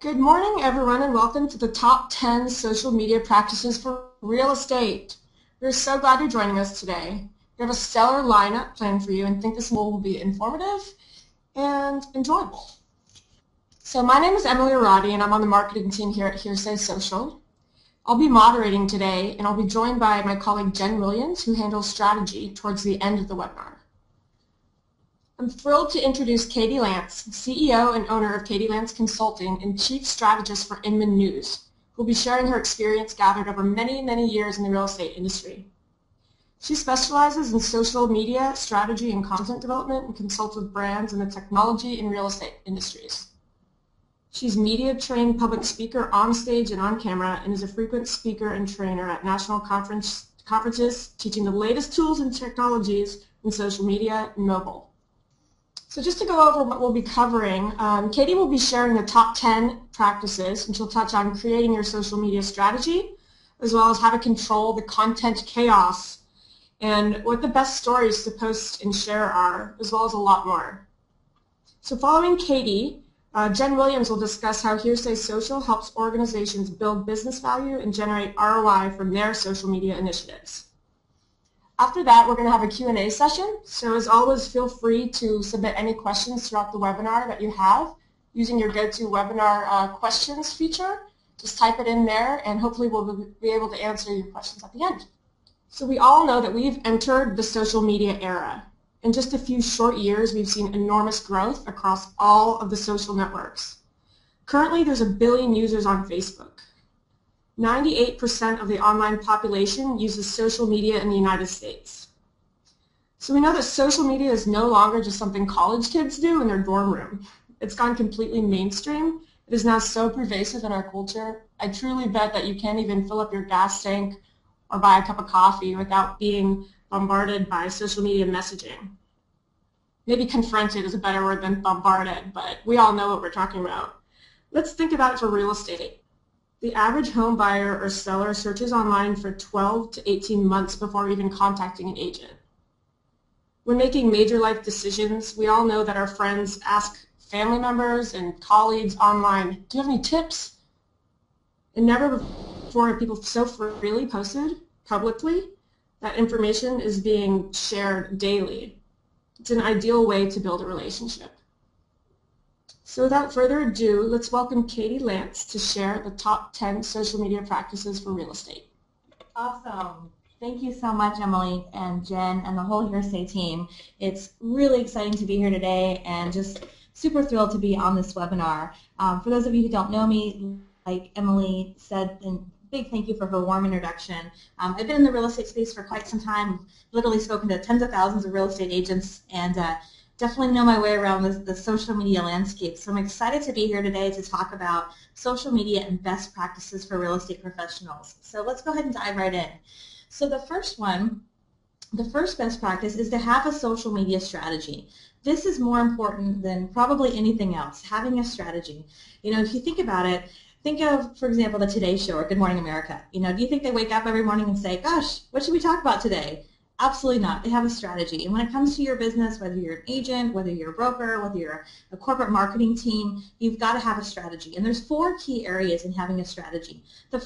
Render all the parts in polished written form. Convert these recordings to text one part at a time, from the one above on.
Good morning, everyone, and welcome to the top 10 social media practices for real estate. We're so glad you're joining us today. We have a stellar lineup planned for you and think this will be informative and enjoyable. So my name is Emily Arati, and I'm on the marketing team here at Hearsay Social. I'll be moderating today, and I'll be joined by my colleague Jen Williams, who handles strategy towards the end of the webinar. I'm thrilled to introduce Katie Lance, CEO and owner of Katie Lance Consulting and Chief Strategist for Inman News, who will be sharing her experience gathered over many, many years in the real estate industry. She specializes in social media, strategy, and content development and consults with brands in the technology and real estate industries. She's a media-trained public speaker on stage and on camera and is a frequent speaker and trainer at national conferences teaching the latest tools and technologies in social media and mobile. So just to go over what we'll be covering, Katie will be sharing the top 10 practices, and she'll touch on creating your social media strategy, as well as how to control the content chaos, and what the best stories to post and share are, as well as a lot more. So following Katie, Jen Williams will discuss how Hearsay Social helps organizations build business value and generate ROI from their social media initiatives. After that, we're going to have a Q&A session, so as always, feel free to submit any questions throughout the webinar that you have using your GoToWebinar questions feature. Just type it in there, and hopefully we'll be able to answer your questions at the end. So we all know that we've entered the social media era. In just a few short years, we've seen enormous growth across all of the social networks. Currently, there's 1 billion users on Facebook. 98% of the online population uses social media in the United States. So we know that social media is no longer just something college kids do in their dorm room. It's gone completely mainstream. It is now so pervasive in our culture. I truly bet that you can't even fill up your gas tank or buy a cup of coffee without being bombarded by social media messaging. Maybe confronted is a better word than bombarded, but we all know what we're talking about. Let's think about it for real estate. The average home buyer or seller searches online for 12 to 18 months before even contacting an agent. When making major life decisions, we all know that our friends ask family members and colleagues online, do you have any tips? And never before have people so freely posted publicly that information is being shared daily. It's an ideal way to build a relationship. So without further ado, let's welcome Katie Lance to share the top 10 social media practices for real estate. Awesome. Thank you so much, Emily and Jen and the whole Hearsay team. It's really exciting to be here today and just super thrilled to be on this webinar. For those of you who don't know me, like Emily said, and big thank you for her warm introduction. I've been in the real estate space for quite some time, literally spoken to tens of thousands of real estate agents, and definitely know my way around the social media landscape. So I'm excited to be here today to talk about social media and best practices for real estate professionals. So let's go ahead and dive right in. So the first best practice is to have a social media strategy. This is more important than probably anything else, having a strategy. You know, if you think about it, think of, for example, the Today Show or Good Morning America. You know, do you think they wake up every morning and say, gosh, what should we talk about today? Absolutely not. They have a strategy. And when it comes to your business, whether you're an agent, whether you're a broker, whether you're a corporate marketing team, you've got to have a strategy. And there's 4 key areas in having a strategy.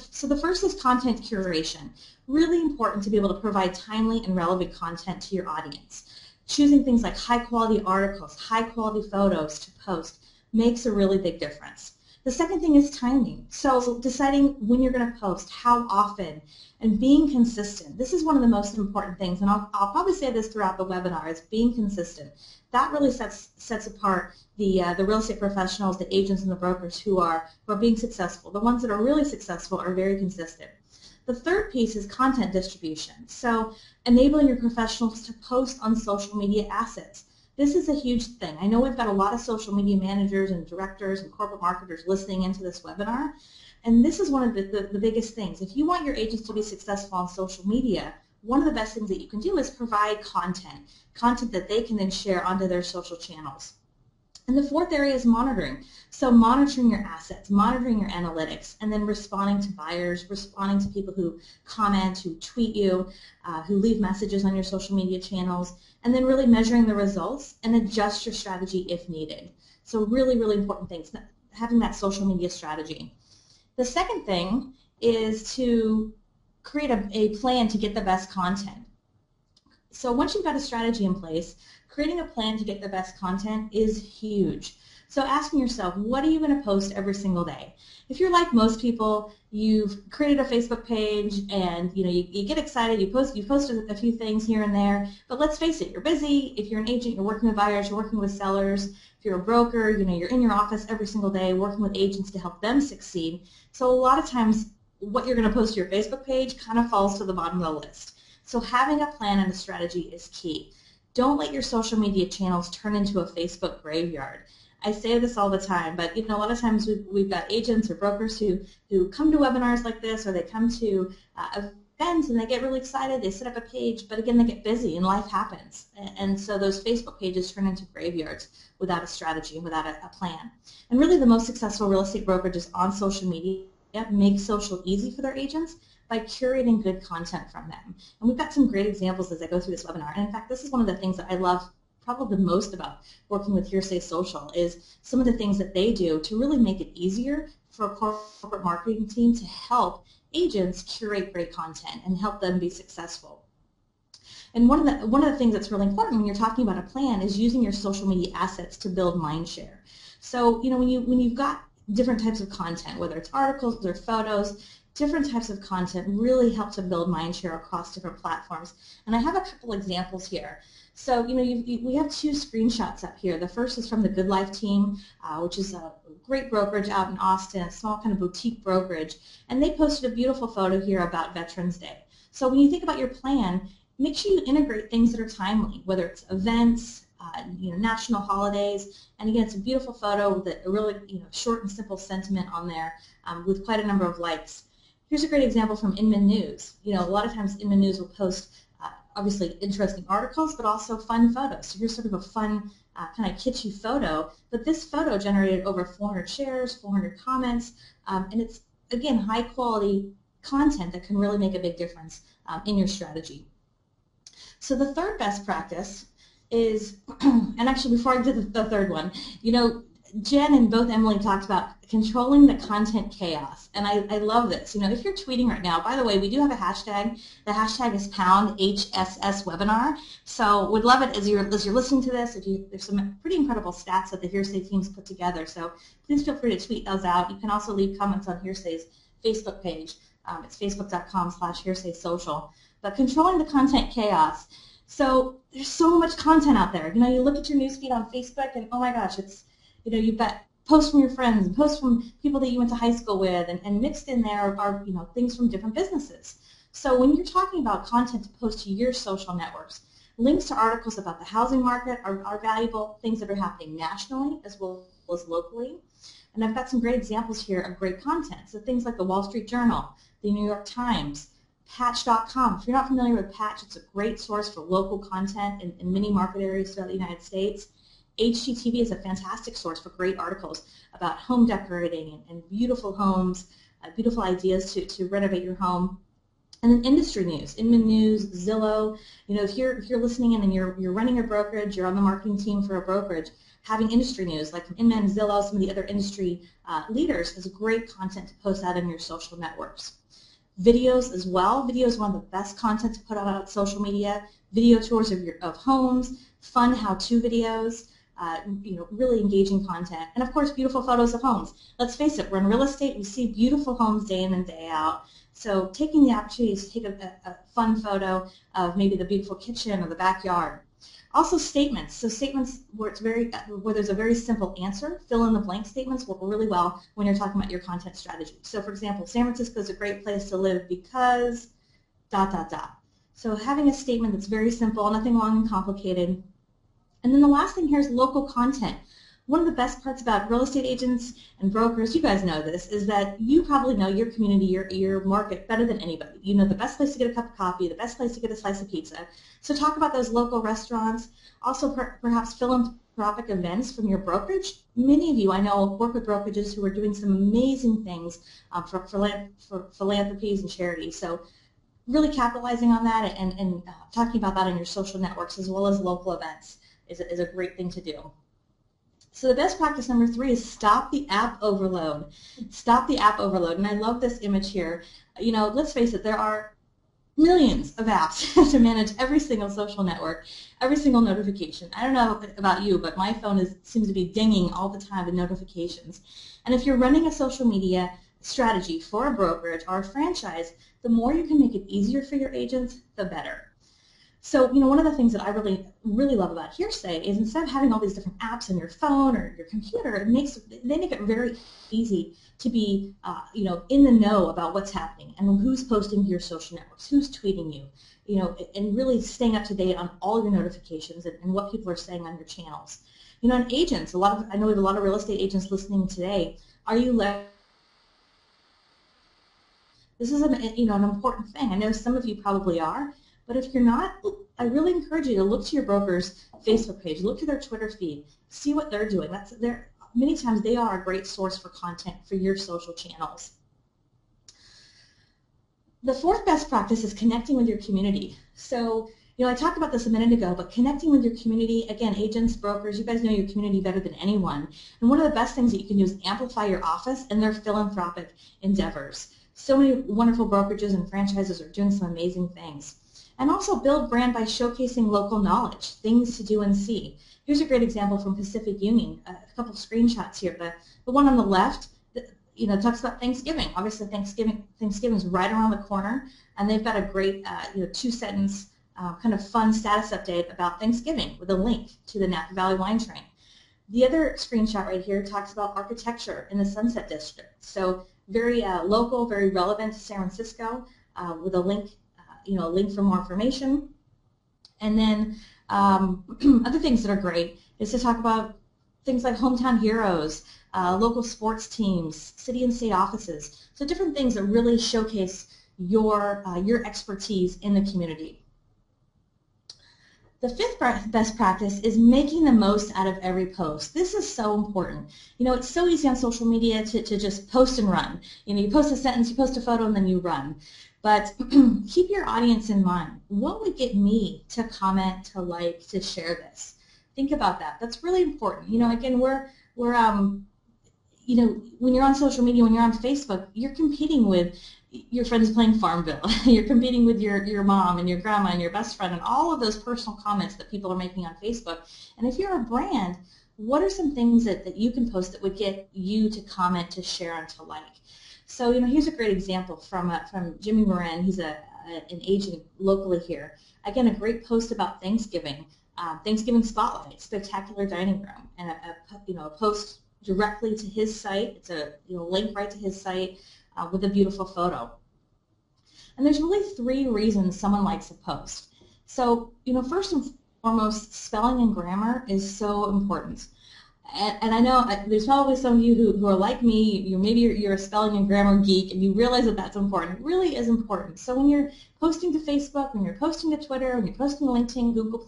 So the first is content curation. Really important to be able to provide timely and relevant content to your audience. Choosing things like high-quality articles, high-quality photos to post makes a really big difference. The second thing is timing. So deciding when you're going to post, how often, and being consistent. This is one of the most important things, and I'll probably say this throughout the webinar, is being consistent. That really sets apart the real estate professionals, the agents, and the brokers who are being successful. The ones that are really successful are very consistent. The third piece is content distribution. So enabling your professionals to post on social media assets. This is a huge thing. I know we've got a lot of social media managers and directors and corporate marketers listening into this webinar, and this is one of the biggest things. If you want your agents to be successful on social media, one of the best things that you can do is provide content that they can then share onto their social channels. And the fourth area is monitoring. So monitoring your assets, monitoring your analytics, and then responding to buyers, responding to people who comment, who tweet you, who leave messages on your social media channels, and then really measuring the results and adjust your strategy if needed. So really, really important things. having that social media strategy. The second thing is to create a plan to get the best content. So once you've got a strategy in place, creating a plan to get the best content is huge. So asking yourself, what are you going to post every single day? If you're like most people, you've created a Facebook page and you get excited, you post a few things here and there, but let's face it, you're busy. If you're an agent, you're working with buyers, you're working with sellers. If you're a broker, you're in your office every single day working with agents to help them succeed. So a lot of times what you're going to post to your Facebook page kind of falls to the bottom of the list. So having a plan and a strategy is key. Don't let your social media channels turn into a Facebook graveyard. I say this all the time, but a lot of times we've got agents or brokers who come to webinars like this, or they come to events and they get really excited, they set up a page, but again, they get busy and life happens. And so those Facebook pages turn into graveyards without a strategy and without a plan. And really the most successful real estate brokerages on social media make social easy for their agents by curating good content from them. And we've got some great examples as I go through this webinar. And in fact, this is one of the things that I love probably the most about working with Hearsay Social is some of the things that they do to really make it easier for a corporate marketing team to help agents curate great content and help them be successful. And one of the things that's really important when you're talking about a plan is using your social media assets to build mind share. So when you've got different types of content, whether it's articles or photos, different types of content really help to build mind share across different platforms. And I have a couple examples here. So, we have two screenshots up here. The first is from the Good Life team, which is a great brokerage out in Austin, a small kind of boutique brokerage. And they posted a beautiful photo here about Veterans Day. So when you think about your plan, make sure you integrate things that are timely, whether it's events, national holidays. And again, it's a beautiful photo with a really short and simple sentiment on there with quite a number of likes. Here's a great example from Inman News. A lot of times Inman News will post obviously interesting articles, but also fun photos. So here's sort of a fun, kind of kitschy photo, but this photo generated over 400 shares, 400 comments, and it's, again, high quality content that can really make a big difference in your strategy. So the third best practice is, and actually before I do the third one, Jen and both Emily talked about controlling the content chaos, and I love this. If you're tweeting right now, by the way, we do have a hashtag. The hashtag is #HSSwebinar. So would love it as you're listening to this. There's some pretty incredible stats that the Hearsay team's put together. So please feel free to tweet those out. You can also leave comments on Hearsay's Facebook page. It's facebook.com/HearsaySocial. But controlling the content chaos. So there's so much content out there. You look at your newsfeed on Facebook, and oh my gosh, it's you've got posts from your friends, and posts from people that you went to high school with, and mixed in there are things from different businesses. So when you're talking about content to post to your social networks, links to articles about the housing market are valuable, things that are happening nationally as well as locally. And I've got some great examples here of great content. So things like the Wall Street Journal, the New York Times, Patch.com. If you're not familiar with Patch, it's a great source for local content in many market areas throughout the United States. HGTV is a fantastic source for great articles about home decorating and beautiful homes, beautiful ideas to renovate your home. And then industry news, Inman News, Zillow. If you're listening in and you're running a brokerage, you're on the marketing team for a brokerage, having industry news like from Inman, Zillow, some of the other industry leaders is great content to post out in your social networks. Videos as well. Video is one of the best content to put out on social media. Video tours of homes, fun how-to videos. Really engaging content, and of course beautiful photos of homes. Let's face it, we're in real estate, we see beautiful homes day in and day out. So taking the opportunity to take a fun photo of maybe the beautiful kitchen or the backyard. Also statements. So statements where there's a very simple answer, fill in the blank statements work really well when you're talking about your content strategy. So for example, San Francisco is a great place to live because ... So having a statement that's very simple, nothing long and complicated. And then the last thing here is local content. One of the best parts about real estate agents and brokers, you guys know this, is that you probably know your community, your market better than anybody. You know the best place to get a cup of coffee, the best place to get a slice of pizza. So talk about those local restaurants. Also perhaps philanthropic events from your brokerage. Many of you I know work with brokerages who are doing some amazing things for philanthropies and charities. So really capitalizing on that and talking about that in your social networks as well as local events is a great thing to do. So the best practice number 3 is stop the app overload. Stop the app overload. And I love this image here. You know, let's face it, there are millions of apps to manage every single social network, every single notification. I don't know about you, but my phone seems to be dinging all the time with notifications. And if you're running a social media strategy for a brokerage or a franchise, the more you can make it easier for your agents, the better. So, you know, one of the things that I really love about Hearsay is instead of having all these different apps on your phone or your computer, they make it very easy to be, you know, in the know about what's happening and who's posting to your social networks, who's tweeting you, you know, and really staying up to date on all your notifications and what people are saying on your channels. You know, and agents, I know we have a lot of real estate agents listening today. Are you This is you know, an important thing. I know some of you probably are. But if you're not, I really encourage you to look to your broker's Facebook page, look to their Twitter feed, see what they're doing. Many times they are a great source for content for your social channels. The 4th best practice is connecting with your community. So, you know, I talked about this a minute ago, but connecting with your community, again, agents, brokers, you guys know your community better than anyone. And one of the best things that you can do is amplify your office and their philanthropic endeavors. So many wonderful brokerages and franchises are doing some amazing things. And also build brand by showcasing local knowledge, things to do and see. Here's a great example from Pacific Union, a couple screenshots here. The one on the left, you know, talks about Thanksgiving. Obviously, Thanksgiving's right around the corner, and they've got a great, you know, 2-sentence kind of fun status update about Thanksgiving with a link to the Napa Valley Wine Train. The other screenshot right here talks about architecture in the Sunset District. So very local, very relevant to San Francisco, with a link. You know, a link for more information. And then other things that are great is to talk about things like hometown heroes, local sports teams, city and state offices. So different things that really showcase your expertise in the community. The 5th best practice is making the most out of every post. This is so important. You know, it's so easy on social media to just post and run. You know, you post a sentence, you post a photo, and then you run. But keep your audience in mind. What would get me to comment, to like, to share this? Think about that. That's really important. You know, again, you know, when you're on social media, when you're on Facebook, you're competing with your friends playing Farmville. You're competing with your mom and your grandma and your best friend and all of those personal comments that people are making on Facebook. And if you're a brand, what are some things that you can post that would get you to comment, to share, and to like? So, you know, here's a great example from Jimmy Moran. He's an agent locally here. Again, a great post about Thanksgiving, Thanksgiving Spotlight, Spectacular Dining Room, and a post directly to his site. It's a link right to his site with a beautiful photo. And there's really 3 reasons someone likes a post. So, you know, first and foremost, spelling and grammar is so important. And I know there's probably some of you who are like me. Maybe you're a spelling and grammar geek, and you realize that that's important. It really is important. So when you're posting to Facebook, when you're posting to Twitter, when you're posting to LinkedIn, Google+,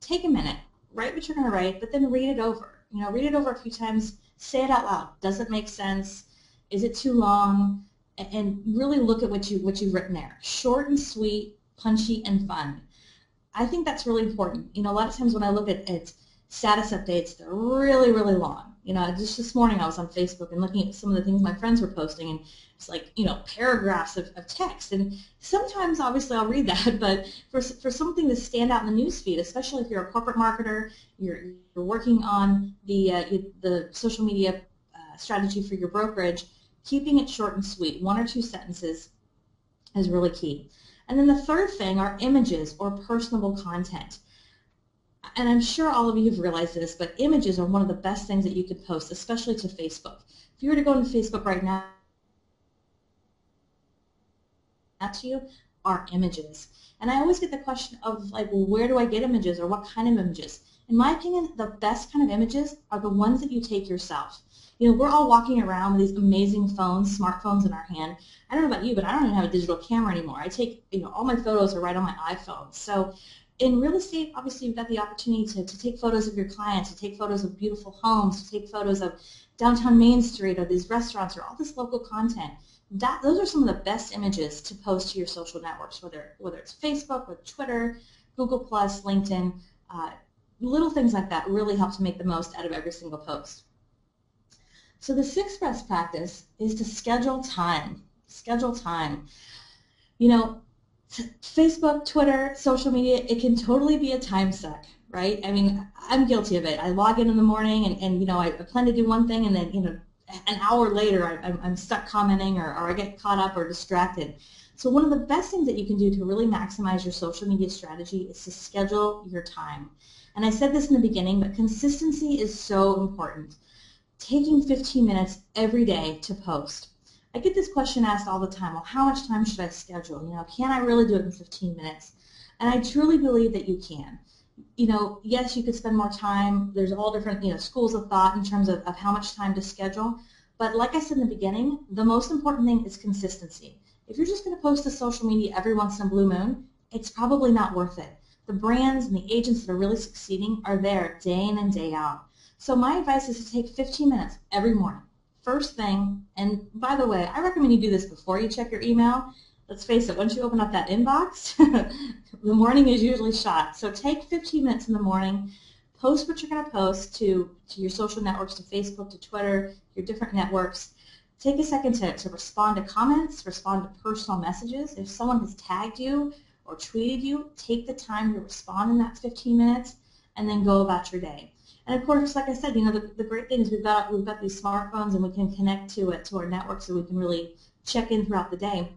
take a minute, write what you're going to write, but then read it over. You know, read it over a few times, say it out loud. Does it make sense? Is it too long? And really look at what you've written there. Short and sweet, punchy and fun. I think that's really important. You know, a lot of times when I look at status updates, they're really, really long. You know, just this morning I was on Facebook and looking at some of the things my friends were posting, and it's like, you know, paragraphs of text. And sometimes, obviously, I'll read that, but for something to stand out in the news feed, especially if you're a corporate marketer, you're working on the social media strategy for your brokerage, keeping it short and sweet, 1 or 2 sentences is really key. And then the 3rd thing are images or personable content. And I'm sure all of you have realized this, but images are one of the best things that you could post, especially to Facebook. If you were to go into Facebook right now, to you are images. And I always get the question of, like, well, where do I get images, or what kind of images? In my opinion, the best kind of images are the ones that you take yourself. You know, we're all walking around with these amazing phones, smartphones in our hand. I don't know about you, but I don't even have a digital camera anymore. I take, you know, all my photos are right on my iPhone. So in real estate, obviously, you've got the opportunity to take photos of your clients, to take photos of beautiful homes, to take photos of downtown Main Street, or these restaurants, or all this local content. Those are some of the best images to post to your social networks, whether it's Facebook, or Twitter, Google+, LinkedIn. little things like that really help to make the most out of every single post. So the sixth best practice is to schedule time. Schedule time. You know, Facebook, Twitter, social media, it can totally be a time suck, right? I mean, I'm guilty of it. I log in the morning and you know, I plan to do one thing, and then, you know, an hour later I'm stuck commenting, or I get caught up or distracted. So one of the best things that you can do to really maximize your social media strategy is to schedule your time. And I said this in the beginning, but consistency is so important. Taking 15 minutes every day to post. I get this question asked all the time, well, how much time should I schedule? You know, can I really do it in 15 minutes? And I truly believe that you can. You know, yes, you could spend more time. There's all different, you know, schools of thought in terms of how much time to schedule. But like I said in the beginning, the most important thing is consistency. If you're just going to post to social media every once in a blue moon, it's probably not worth it. The brands and the agents that are really succeeding are there day in and day out. So my advice is to take 15 minutes every morning. First thing, and by the way, I recommend you do this before you check your email. Let's face it, once you open up that inbox, the morning is usually shot. So take 15 minutes in the morning, post what you're going to post to your social networks, to Facebook, to Twitter, your different networks. Take a second to respond to comments, respond to personal messages. If someone has tagged you or tweeted you, take the time to respond in that 15 minutes and then go about your day. And of course, like I said, you know, the great thing is we've got these smartphones, and we can connect to our network, so we can really check in throughout the day.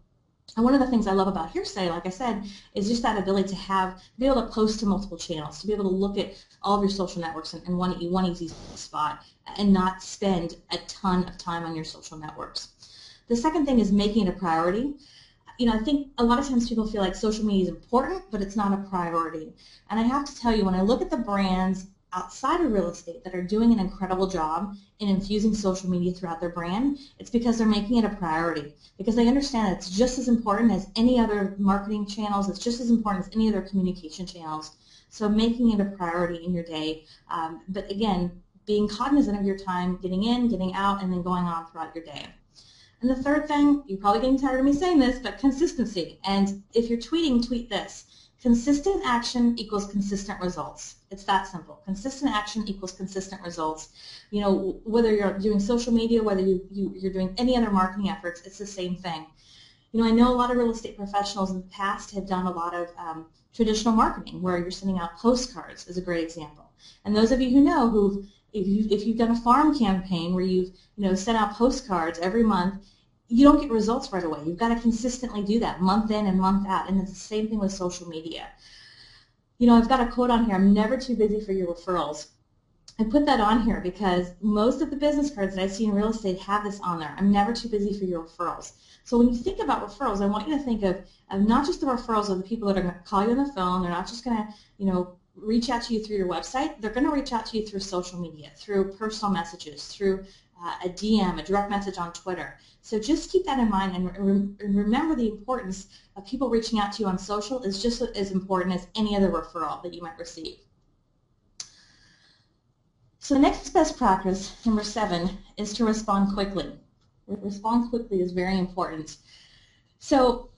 And one of the things I love about Hearsay, like I said, is just that ability to be able to post to multiple channels, to be able to look at all of your social networks in one easy spot, and not spend a ton of time on your social networks. The second thing is making it a priority. You know, I think a lot of times people feel like social media is important, but it's not a priority. And I have to tell you, when I look at the brands outside of real estate that are doing an incredible job in infusing social media throughout their brand, it's because they're making it a priority, because they understand it's just as important as any other marketing channels, it's just as important as any other communication channels. So making it a priority in your day, but again, being cognizant of your time, getting in, getting out, and then going on throughout your day. And the third thing, you're probably getting tired of me saying this, but consistency. And if you're tweeting, tweet this. Consistent action equals consistent results. It's that simple. Consistent action equals consistent results. You know, whether you're doing social media, whether you're doing any other marketing efforts, it's the same thing. You know, I know a lot of real estate professionals in the past have done a lot of traditional marketing, where you're sending out postcards is a great example. And those of you who know, if you've done a farm campaign where you've sent out postcards every month, you don't get results right away. You've got to consistently do that month in and month out, and it's the same thing with social media. You know, I've got a quote on here, I'm never too busy for your referrals. I put that on here because most of the business cards that I see in real estate have this on there. I'm never too busy for your referrals. So when you think about referrals, I want you to think of not just the referrals of the people that are going to call you on the phone. They're not just going to, reach out to you through your website. They're going to reach out to you through social media, through personal messages, through a DM, a direct message on Twitter. So just keep that in mind, and remember the importance of people reaching out to you on social is just as important as any other referral that you might receive. So the next best practice, number 7, is to respond quickly. Respond quickly is very important. So,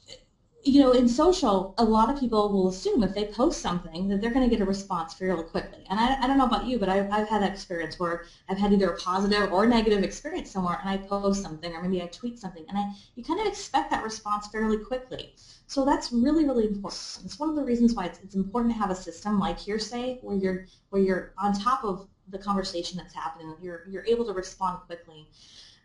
in social, a lot of people will assume if they post something that they're going to get a response fairly quickly. And I don't know about you, but I've had that experience where I've had either a positive or negative experience somewhere, and I post something, or maybe I tweet something, and you kind of expect that response fairly quickly. So that's really, really important. It's one of the reasons why it's important to have a system like Hearsay, where you're on top of the conversation that's happening. You're able to respond quickly.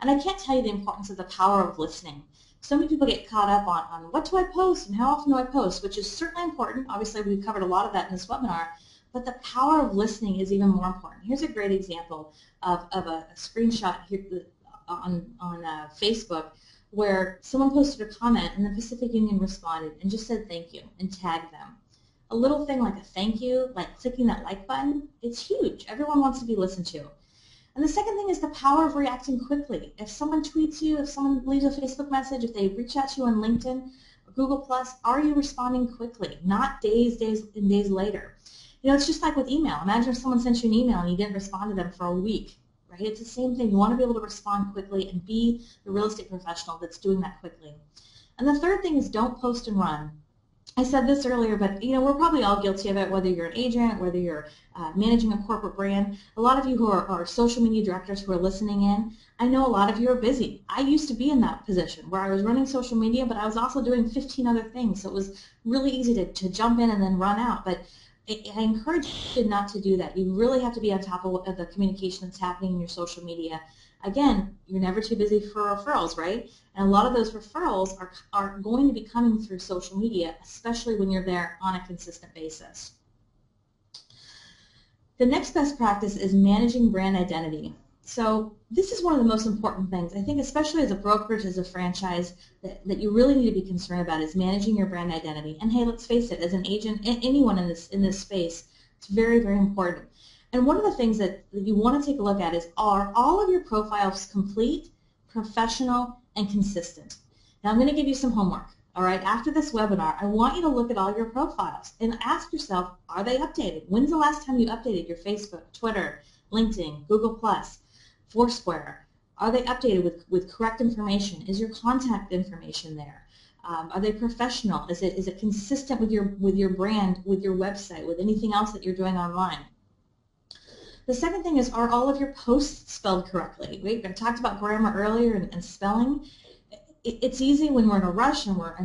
And I can't tell you the importance of the power of listening. So many people get caught up on what do I post and how often do I post, which is certainly important. Obviously, we've covered a lot of that in this webinar, but the power of listening is even more important. Here's a great example of a screenshot here on Facebook where someone posted a comment and the Pacific Union responded and just said thank you and tagged them. A little thing like a thank you, like clicking that like button, it's huge. Everyone wants to be listened to. And the second thing is the power of reacting quickly. If someone tweets you, if someone leaves a Facebook message, if they reach out to you on LinkedIn or Google+, are you responding quickly, not days and days later? It's just like with email. Imagine if someone sent you an email and you didn't respond to them for a week, right? It's the same thing. You want to be able to respond quickly and be the real estate professional that's doing that quickly. And the third thing is don't post and run. I said this earlier, but we're probably all guilty of it, whether you're an agent, whether you're managing a corporate brand. A lot of you who are social media directors who are listening in, I know a lot of you are busy. I used to be in that position where I was running social media, but I was also doing 15 other things. So it was really easy to jump in and then run out. But I encourage you not to do that. You really have to be on top of the communication that's happening in your social media. Again, you're never too busy for referrals, right? And a lot of those referrals are going to be coming through social media, especially when you're there on a consistent basis. The next best practice is managing brand identity. So this is one of the most important things. I think especially as a brokerage, as a franchise, that you really need to be concerned about is managing your brand identity. And hey, let's face it, as an agent, anyone in this space, it's very, very important. And one of the things that you want to take a look at is, are all of your profiles complete, professional, and consistent? Now I'm going to give you some homework. All right, after this webinar, I want you to look at all your profiles and ask yourself, are they updated? When's the last time you updated your Facebook, Twitter, LinkedIn, Google+, Foursquare? Are they updated with correct information? Is your contact information there? Are they professional? Is it consistent with your brand, with your website, with anything else that you're doing online? The second thing is, are all of your posts spelled correctly? I talked about grammar earlier and spelling. It's easy when we're in a rush and we're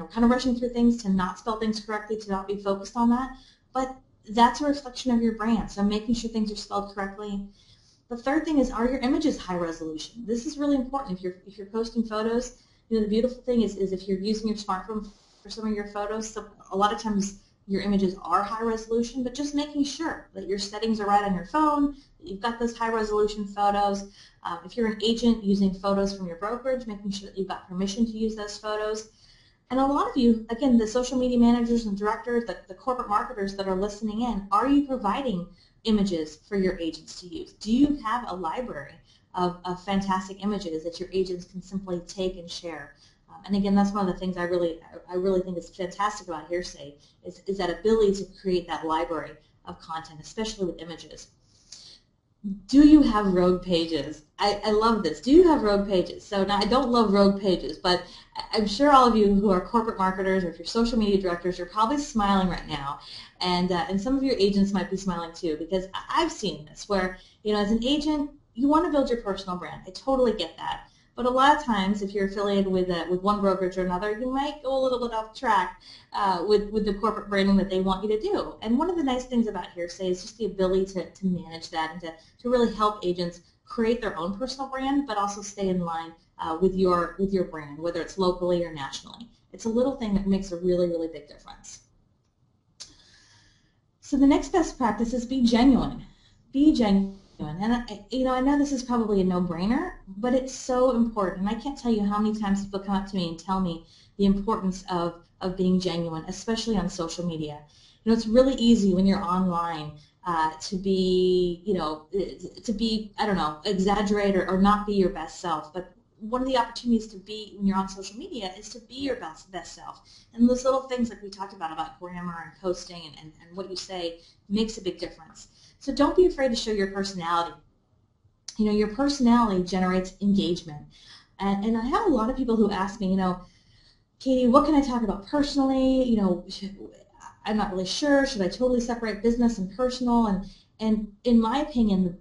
kind of rushing through things to not spell things correctly, to not be focused on that. But that's a reflection of your brand. So making sure things are spelled correctly. The third thing is, are your images high resolution? This is really important. If you're posting photos, the beautiful thing is if you're using your smartphone for some of your photos, so a lot of times your images are high resolution, but just making sure that your settings are right on your phone, that you've got those high resolution photos. If you're an agent using photos from your brokerage, making sure that you've got permission to use those photos. And a lot of you, again, the social media managers and directors, the corporate marketers that are listening in, are you providing images for your agents to use? Do you have a library of fantastic images that your agents can simply take and share? And again, that's one of the things I really think is fantastic about Hearsay is that ability to create that library of content, especially with images. Do you have rogue pages? I love this. Do you have rogue pages? So now I don't love rogue pages, but I'm sure all of you who are corporate marketers or if you're social media directors, you're probably smiling right now. And some of your agents might be smiling too, because I've seen this where, as an agent, you want to build your personal brand. I totally get that. But a lot of times, if you're affiliated with one brokerage or another, you might go a little bit off track with the corporate branding that they want you to do. And one of the nice things about Hearsay is just the ability to manage that and to really help agents create their own personal brand, but also stay in line with your brand, whether it's locally or nationally. It's a little thing that makes a really, really big difference. So the next best practice is be genuine. Be genuine. And I know this is probably a no-brainer, but it's so important. And I can't tell you how many times people come up to me and tell me the importance of being genuine, especially on social media. It's really easy when you're online to be, I don't know, exaggerate or not be your best self. But one of the opportunities to be when you're on social media is to be your best self. And those little things like we talked about grammar and posting and what you say makes a big difference. So don't be afraid to show your personality. Your personality generates engagement. And I have a lot of people who ask me, Katie, what can I talk about personally? I'm not really sure. Should I totally separate business and personal? And in my opinion,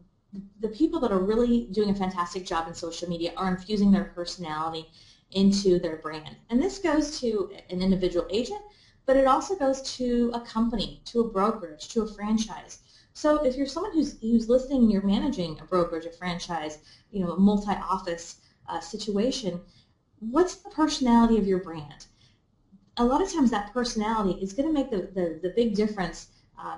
the people that are really doing a fantastic job in social media are infusing their personality into their brand. And this goes to an individual agent, but it also goes to a company, to a brokerage, to a franchise. So if you're someone who's listening and you're managing a brokerage, a franchise, a multi-office situation, what's the personality of your brand? A lot of times that personality is going to make the big difference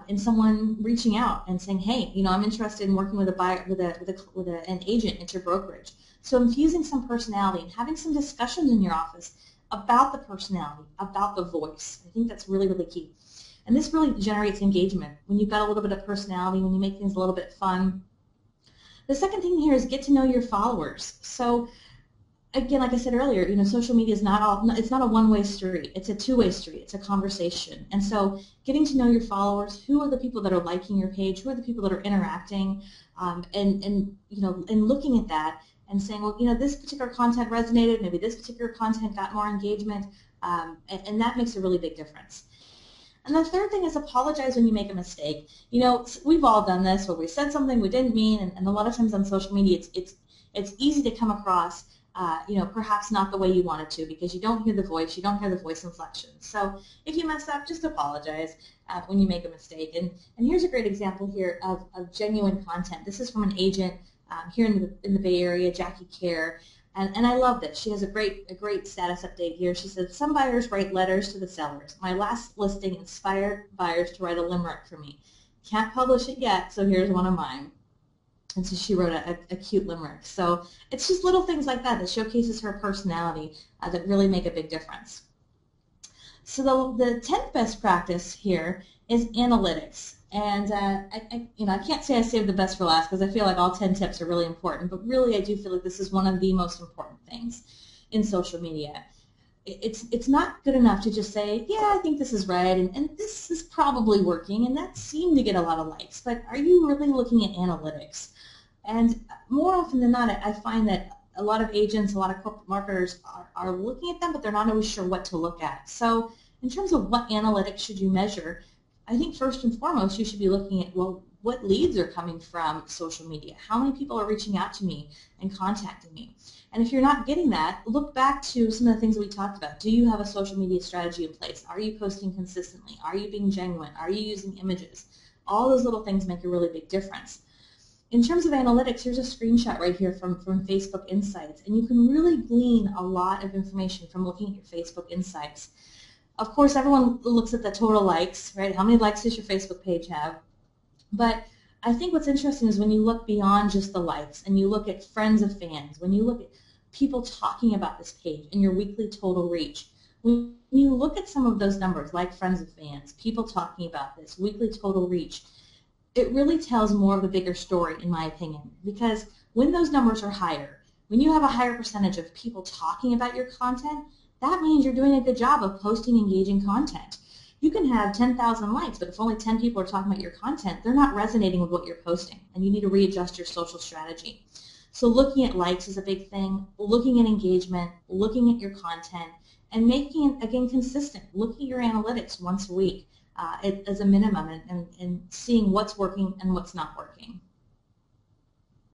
in someone reaching out and saying, hey, I'm interested in working with a buyer, with an agent at your brokerage. So infusing some personality and having some discussions in your office about the personality, about the voice. I think that's really, really key. And this really generates engagement when you've got a little bit of personality, when you make things a little bit fun. The second thing here is get to know your followers. So again, like I said earlier, social media is it's not a one-way street. It's a two-way street. It's a conversation. And so getting to know your followers, who are the people that are liking your page, who are the people that are interacting, and looking at that and saying, well, this particular content resonated, maybe this particular content got more engagement. and that makes a really big difference. And the third thing is apologize when you make a mistake. You know, we've all done this where we said something we didn't mean, and a lot of times on social media it's easy to come across, you know, perhaps not the way you wanted to because you don't hear the voice, you don't hear the voice inflection. So if you mess up, just apologize when you make a mistake. And here's a great example here of genuine content. This is from an agent here in the Bay Area, Jackie Kerr. And I love this. She has a great status update here. She said, some buyers write letters to the sellers. My last listing inspired buyers to write a limerick for me. Can't publish it yet, so here's one of mine. And so she wrote a cute limerick. So it's just little things like that that showcases her personality that really make a big difference. So the 10th best practice here is analytics. And I can't say I saved the best for last because I feel like all 10 tips are really important, but really I do feel like this is one of the most important things in social media. It's not good enough to just say, yeah, I think this is right, and this is probably working, and that seemed to get a lot of likes, but are you really looking at analytics? And more often than not, I find that a lot of agents, a lot of corporate marketers are looking at them, but they're not always sure what to look at. So in terms of what analytics should you measure, I think first and foremost you should be looking at, well, what leads are coming from social media? How many people are reaching out to me and contacting me? And if you're not getting that, look back to some of the things that we talked about. Do you have a social media strategy in place? Are you posting consistently? Are you being genuine? Are you using images? All those little things make a really big difference. In terms of analytics, here's a screenshot right here from Facebook Insights, and you can really glean a lot of information from looking at your Facebook Insights. Of course, everyone looks at the total likes, right? How many likes does your Facebook page have? But I think what's interesting is when you look beyond just the likes and you look at friends of fans, when you look at people talking about this page and your weekly total reach, when you look at some of those numbers, like friends of fans, people talking about this, weekly total reach, it really tells more of the bigger story, in my opinion, because when those numbers are higher, when you have a higher percentage of people talking about your content, that means you're doing a good job of posting engaging content. You can have 10,000 likes, but if only 10 people are talking about your content, they're not resonating with what you're posting, and you need to readjust your social strategy. So looking at likes is a big thing, looking at engagement, looking at your content, and making it, again, consistent. Look at your analytics once a week as a minimum and seeing what's working and what's not working.